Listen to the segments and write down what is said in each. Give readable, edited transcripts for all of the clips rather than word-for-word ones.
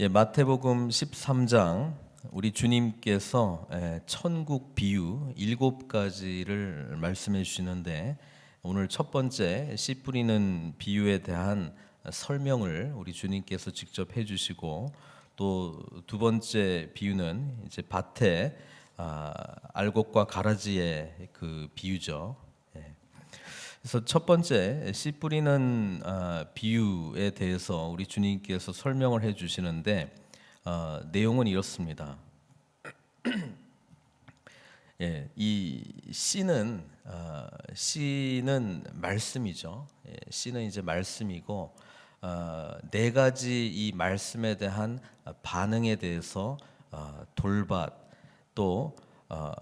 마태복음 13장 우리 주님께서 천국 비유 7가지를 말씀해 주시는데 오늘 첫 번째 씨 뿌리는 비유에 대한 설명을 우리 주님께서 직접 해 주시고 또 두 번째 비유는 이제 밭에 알곡과 가라지의 그 비유죠. 그래서 첫 번째 씨 뿌리는 비유에 대해서 우리 주님께서 설명을 해주시는데 내용은 이렇습니다. 이 씨는 말씀이죠. 씨는 이제 말씀이고 네 가지 이 말씀에 대한 반응에 대해서 돌밭 또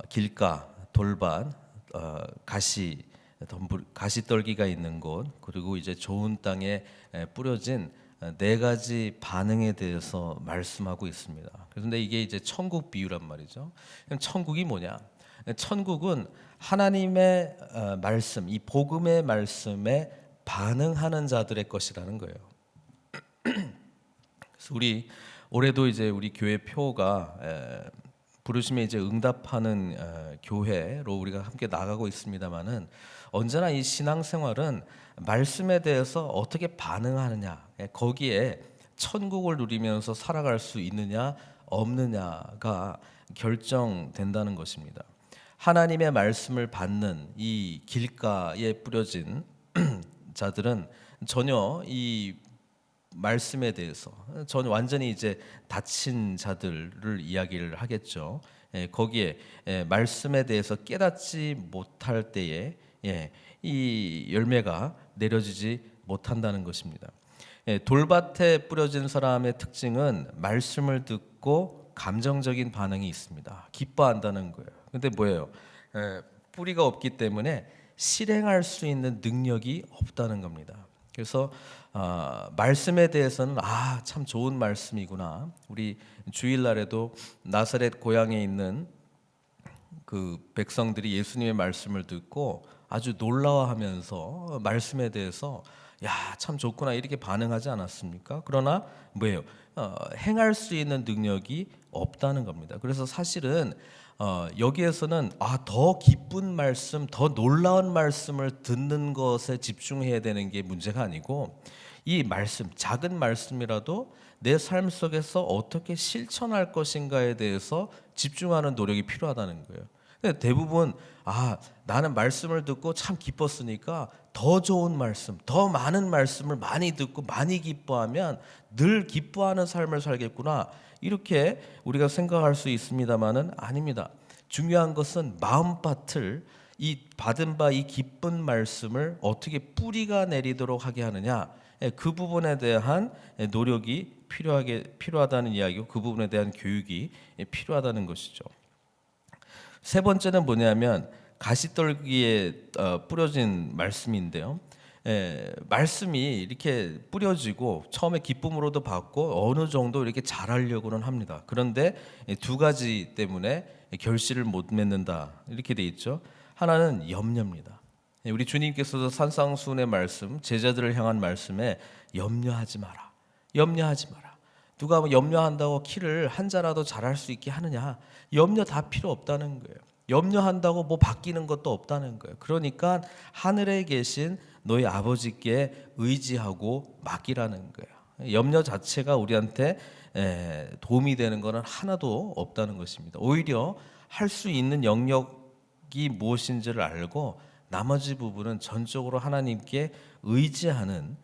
길가 돌밭 가시떨기가 있는 곳 그리고 이제 좋은 땅에 뿌려진 네 가지 반응에 대해서 말씀하고 있습니다. 그런데 이게 이제 천국 비유란 말이죠. 천국이 뭐냐? 천국은 하나님의 말씀, 이 복음의 말씀에 반응하는 자들의 것이라는 거예요. 그래서 우리 올해도 이제 우리 교회 표가 부르심에 이제 응답하는 교회로 우리가 함께 나가고 있습니다만은 언제나 이 신앙생활은 말씀에 대해서 어떻게 반응하느냐 거기에 천국을 누리면서 살아갈 수 있느냐 없느냐가 결정된다는 것입니다. 하나님의 말씀을 받는 이 길가에 뿌려진 자들은 전혀 이 말씀에 대해서 저는 완전히 이제 닫힌 자들을 이야기를 하겠죠. 거기에 말씀에 대해서 깨닫지 못할 때에 이 열매가 내려지지 못한다는 것입니다. 돌밭에 뿌려진 사람의 특징은 말씀을 듣고 감정적인 반응이 있습니다. 기뻐한다는 거예요. 근데 뭐예요? 뿌리가 없기 때문에 실행할 수 있는 능력이 없다는 겁니다. 그래서 말씀에 대해서는 참 좋은 말씀이구나. 우리 주일날에도 나사렛 고향에 있는 그 백성들이 예수님의 말씀을 듣고 아주 놀라워하면서 말씀에 대해서 참 좋구나 이렇게 반응하지 않았습니까? 그러나 뭐예요? 행할 수 있는 능력이 없다는 겁니다. 그래서 사실은 여기에서는 더 기쁜 말씀, 더 놀라운 말씀을 듣는 것에 집중해야 되는 게 문제가 아니고 이 말씀, 작은 말씀이라도 내 삶 속에서 어떻게 실천할 것인가에 대해서 집중하는 노력이 필요하다는 거예요. 근데 대부분 나는 말씀을 듣고 참 기뻤으니까 더 좋은 말씀, 더 많은 말씀을 많이 듣고 많이 기뻐하면 늘 기뻐하는 삶을 살겠구나 이렇게 우리가 생각할 수 있습니다만은 아닙니다. 중요한 것은 마음밭을 이 받은 바 이 기쁜 말씀을 어떻게 뿌리가 내리도록 하게 하느냐 그 부분에 대한 노력이 필요하다는 이야기고 그 부분에 대한 교육이 필요하다는 것이죠. 세 번째는 뭐냐면 가시떨기에 뿌려진 말씀인데요. 말씀이 이렇게 뿌려지고 처음에 기쁨으로도 받고 어느 정도 이렇게 자라려고는 합니다. 그런데 두 가지 때문에 결실을 못 맺는다 이렇게 돼 있죠. 하나는 염려입니다. 우리 주님께서도 산상수훈의 말씀, 제자들을 향한 말씀에 염려하지 마라. 염려하지 마라. 누가 염려한다고 키를 한 자라도 자랄 수 있게 하느냐? 염려 다 필요 없다는 거예요. 염려한다고 뭐 바뀌는 것도 없다는 거예요. 그러니까 하늘에 계신 너희 아버지께 의지하고 맡기라는 거예요. 염려 자체가 우리한테 도움이 되는 것은 하나도 없다는 것입니다. 오히려 할 수 있는 영역이 무엇인지를 알고 나머지 부분은 전적으로 하나님께 의지하는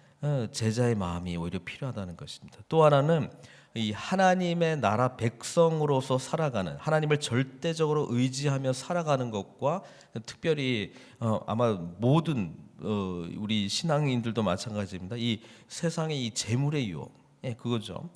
제자의 마음이 오히려 필요하다는 것입니다. 또 하나는 이 하나님의 나라 백성으로서 살아가는 하나님을 절대적으로 의지하며 살아가는 것과 특별히 아마 모든 우리 신앙인들도 마찬가지입니다. 이 세상의 이 재물의 유혹 그거죠.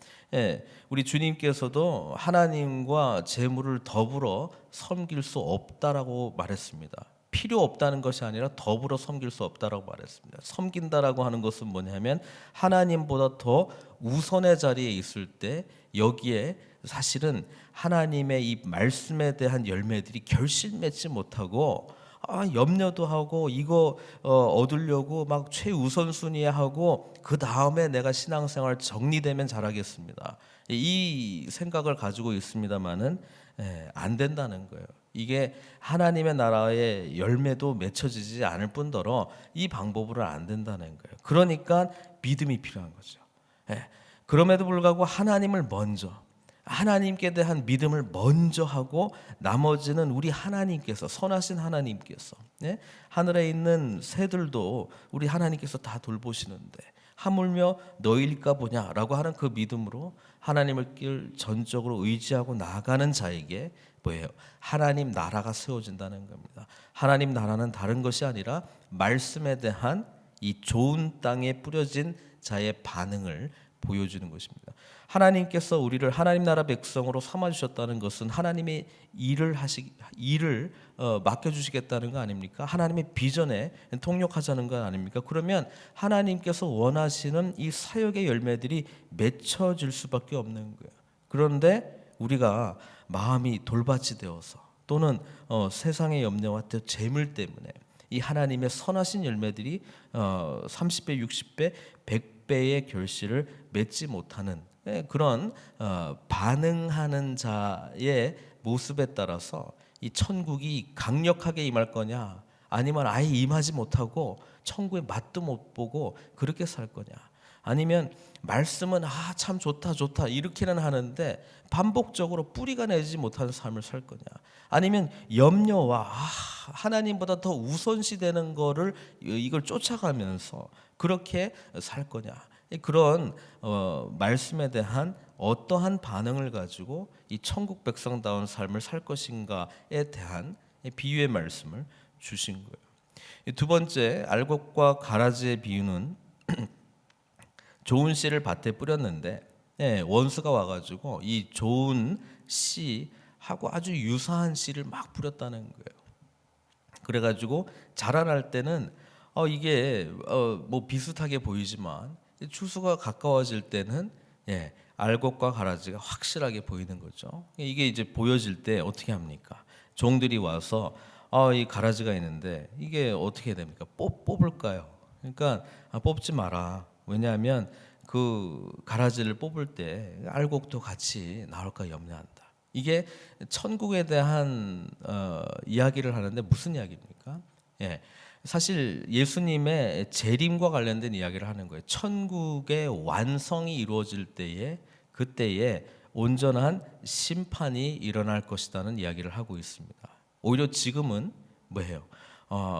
우리 주님께서도 하나님과 재물을 더불어 섬길 수 없다라고 말했습니다. 필요 없다는 것이 아니라 더불어 섬길 수 없다라고 말했습니다. 섬긴다라고 하는 것은 뭐냐면 하나님보다 더 우선의 자리에 있을 때 여기에 사실은 하나님의 이 말씀에 대한 열매들이 결실 맺지 못하고 염려도 하고 이거 얻으려고 막 최우선순위에 하고 그 다음에 내가 신앙생활 정리되면 잘하겠습니다. 이 생각을 가지고 있습니다만은 안 된다는 거예요. 이게 하나님의 나라의 열매도 맺혀지지 않을 뿐더러 이 방법으로는 안 된다는 거예요. 그러니까 믿음이 필요한 거죠. 그럼에도 불구하고 하나님께 대한 믿음을 먼저 하고 나머지는 우리 하나님께서, 선하신 하나님께서, 하늘에 있는 새들도 우리 하나님께서 다 돌보시는데 하물며 너희일까 보냐라고 하는 그 믿음으로 하나님을 길 전적으로 의지하고 나아가는 자에게 뭐예요? 하나님 나라가 세워진다는 겁니다. 하나님 나라는 다른 것이 아니라 말씀에 대한 이 좋은 땅에 뿌려진 자의 반응을 보여주는 것입니다. 하나님께서 우리를 하나님 나라 백성으로 삼아주셨다는 것은 하나님의 일을 맡겨주시겠다는 거 아닙니까? 하나님의 비전에 통역하자는 거 아닙니까? 그러면 하나님께서 원하시는 이 사역의 열매들이 맺혀질 수밖에 없는 거예요. 그런데 우리가 마음이 돌밭이 되어서 또는 세상의 염려와 재물 때문에 이 하나님의 선하신 열매들이 30배, 60배, 100배의 결실을 맺지 못하는 그런 반응하는 자의 모습에 따라서 이 천국이 강력하게 임할 거냐, 아니면 아예 임하지 못하고 천국의 맛도 못 보고 그렇게 살 거냐, 아니면 말씀은 참 좋다 이렇게는 하는데 반복적으로 뿌리가 내지 못하는 삶을 살 거냐, 아니면 염려와 하나님보다 더 우선시되는 거를 이걸 쫓아가면서 그렇게 살 거냐, 그런 말씀에 대한 어떠한 반응을 가지고 이 천국 백성다운 삶을 살 것인가에 대한 비유의 말씀을 주신 거예요. 두 번째, 알곡과 가라지의 비유는 좋은 씨를 밭에 뿌렸는데 원수가 와가지고 이 좋은 씨하고 아주 유사한 씨를 막 뿌렸다는 거예요. 그래가지고 자라날 때는 이게 뭐 비슷하게 보이지만 추수가 가까워질 때는 알곡과 가라지가 확실하게 보이는 거죠. 이게 이제 보여질 때 어떻게 합니까? 종들이 와서 이 가라지가 있는데 이게 어떻게 됩니까? 뽑을까요? 그러니까 뽑지 마라. 왜냐하면 그 가라지를 뽑을 때 알곡도 같이 나올까 염려한다. 이게 천국에 대한 이야기를 하는데 무슨 이야기입니까? 사실 예수님의 재림과 관련된 이야기를 하는 거예요. 천국의 완성이 이루어질 때에 그때에 온전한 심판이 일어날 것이라는 이야기를 하고 있습니다. 오히려 지금은 뭐예요?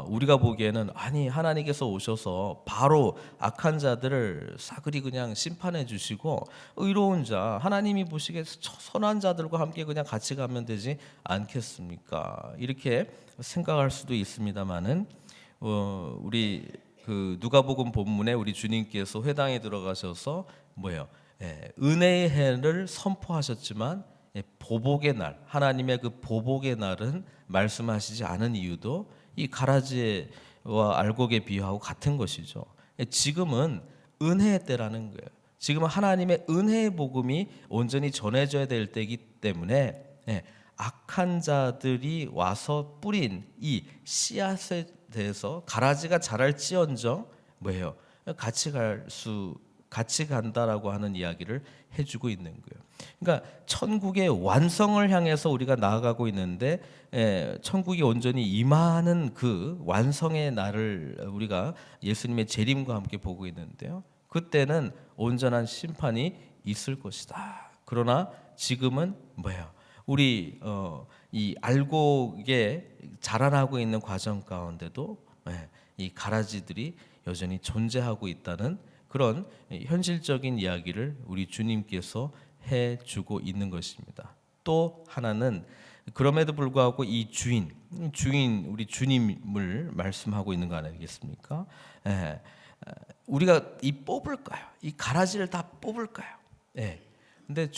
우리가 보기에는 하나님께서 오셔서 바로 악한 자들을 싸그리 그냥 심판해 주시고 의로운 자, 하나님이 보시기에 선한 자들과 함께 그냥 같이 가면 되지 않겠습니까? 이렇게 생각할 수도 있습니다만은 우리 그 누가복음 본문에 우리 주님께서 회당에 들어가셔서 뭐예요? 은혜의 해를 선포하셨지만 보복의 날, 하나님의 그 보복의 날은 말씀하시지 않은 이유도 이 가라지와 알곡에 비유하고 같은 것이죠. 지금은 은혜의 때라는 거예요. 지금은 하나님의 은혜의 복음이 온전히 전해져야 될 때이기 때문에 악한 자들이 와서 뿌린 이 씨앗에 대해서 가라지가 자랄지언정 뭐예요? 같이 간다라고 하는 이야기를 해주고 있는 거예요. 그러니까 천국의 완성을 향해서 우리가 나아가고 있는데 천국이 온전히 임하는 그 완성의 날을 우리가 예수님의 재림과 함께 보고 있는데요. 그때는 온전한 심판이 있을 것이다. 그러나 지금은 뭐예요? 우리 이 알곡에 자라나고 있는 과정 가운데도 이 가라지들이 여전히 존재하고 있다는 그런 현실적인 이야기를 우리 주님께서 해주고 있는 것입니다. 또 하나는 그럼에도 불구하고 이 주인 우리 주님을 말씀하고 있는 거 아니겠습니까? 우리가 뽑을까요? 이 가라지를 다 뽑을까요? 근데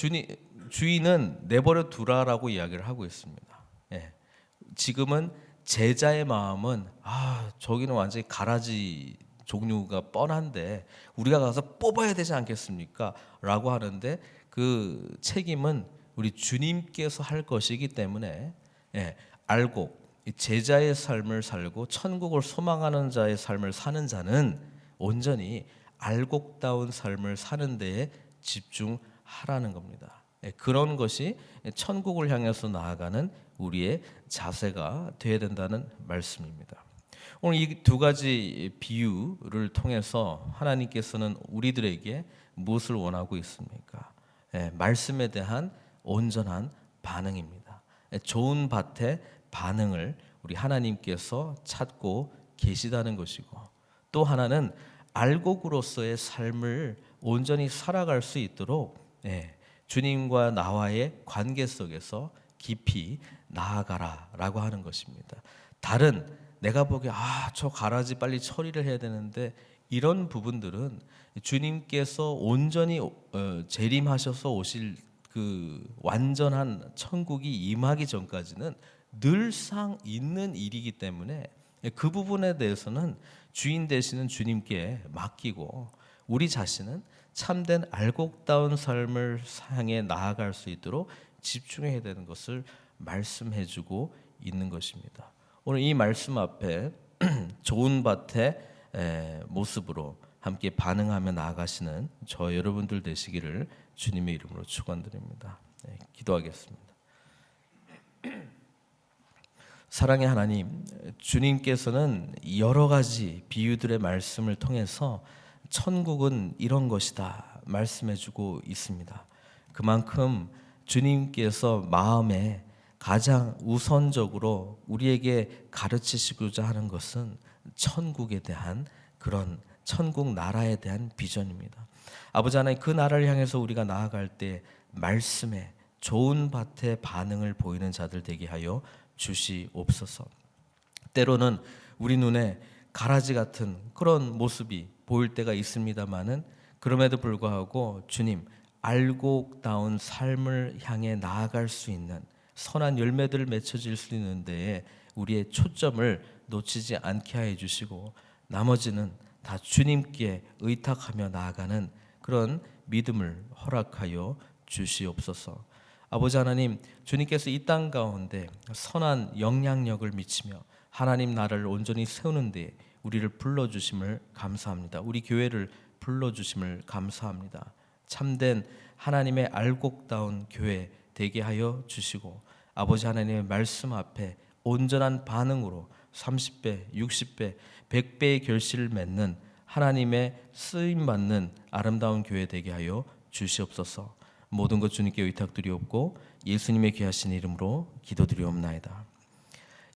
주인은 내버려 두라라고 이야기를 하고 있습니다. 지금은 제자의 마음은 저기는 완전히 가라지 종류가 뻔한데 우리가 가서 뽑아야 되지 않겠습니까? 라고 하는데 그 책임은 우리 주님께서 할 것이기 때문에 알곡, 이 제자의 삶을 살고 천국을 소망하는 자의 삶을 사는 자는 온전히 알곡다운 삶을 사는 데에 집중하라는 겁니다. 그런 것이 천국을 향해서 나아가는 우리의 자세가 되어야 된다는 말씀입니다. 오늘 이 두 가지 비유를 통해서 하나님께서는 우리들에게 무엇을 원하고 있습니까? 말씀에 대한 온전한 반응입니다. 좋은 밭의 반응을 우리 하나님께서 찾고 계시다는 것이고, 또 하나는 알곡으로서의 삶을 온전히 살아갈 수 있도록 주님과 나와의 관계 속에서 깊이 나아가라라고 하는 것입니다. 다른 내가 보기에 저 가라지 빨리 처리를 해야 되는데, 이런 부분들은 주님께서 온전히 재림하셔서 오실 그 완전한 천국이 임하기 전까지는 늘상 있는 일이기 때문에 그 부분에 대해서는 주인 되시는 주님께 맡기고, 우리 자신은 참된 알곡다운 삶을 향해 나아갈 수 있도록 집중해야 되는 것을 말씀해주고 있는 것입니다. 오늘 이 말씀 앞에 좋은 밭의 모습으로 함께 반응하며 나아가시는 저 여러분들 되시기를 주님의 이름으로 축원드립니다. 기도하겠습니다. 사랑의 하나님, 주님께서는 여러 가지 비유들의 말씀을 통해서 천국은 이런 것이다 말씀해주고 있습니다. 그만큼 주님께서 마음에 가장 우선적으로 우리에게 가르치시고자 하는 것은 천국에 대한, 그런 천국 나라에 대한 비전입니다. 아버지 하나님, 그 나라를 향해서 우리가 나아갈 때 말씀에 좋은 밭의 반응을 보이는 자들 되게 하여 주시옵소서. 때로는 우리 눈에 가라지 같은 그런 모습이 보일 때가 있습니다마는, 그럼에도 불구하고 주님, 알곡다운 삶을 향해 나아갈 수 있는 선한 열매들을 맺혀질 수 있는 데에 우리의 초점을 놓치지 않게 하여 주시고, 나머지는 다 주님께 의탁하며 나아가는 그런 믿음을 허락하여 주시옵소서. 아버지 하나님, 주님께서 이 땅 가운데 선한 영향력을 미치며 하나님 나라를 온전히 세우는 데 우리를 불러주심을 감사합니다. 우리 교회를 불러주심을 감사합니다. 참된 하나님의 알곡다운 교회 되게 하여 주시고, 아버지 하나님의 말씀 앞에 온전한 반응으로 30배, 60배, 100배의 결실을 맺는 하나님의 쓰임받는 아름다운 교회 되게 하여 주시옵소서. 모든 것 주님께 의탁드리옵고 예수님의 귀하신 이름으로 기도드리옵나이다.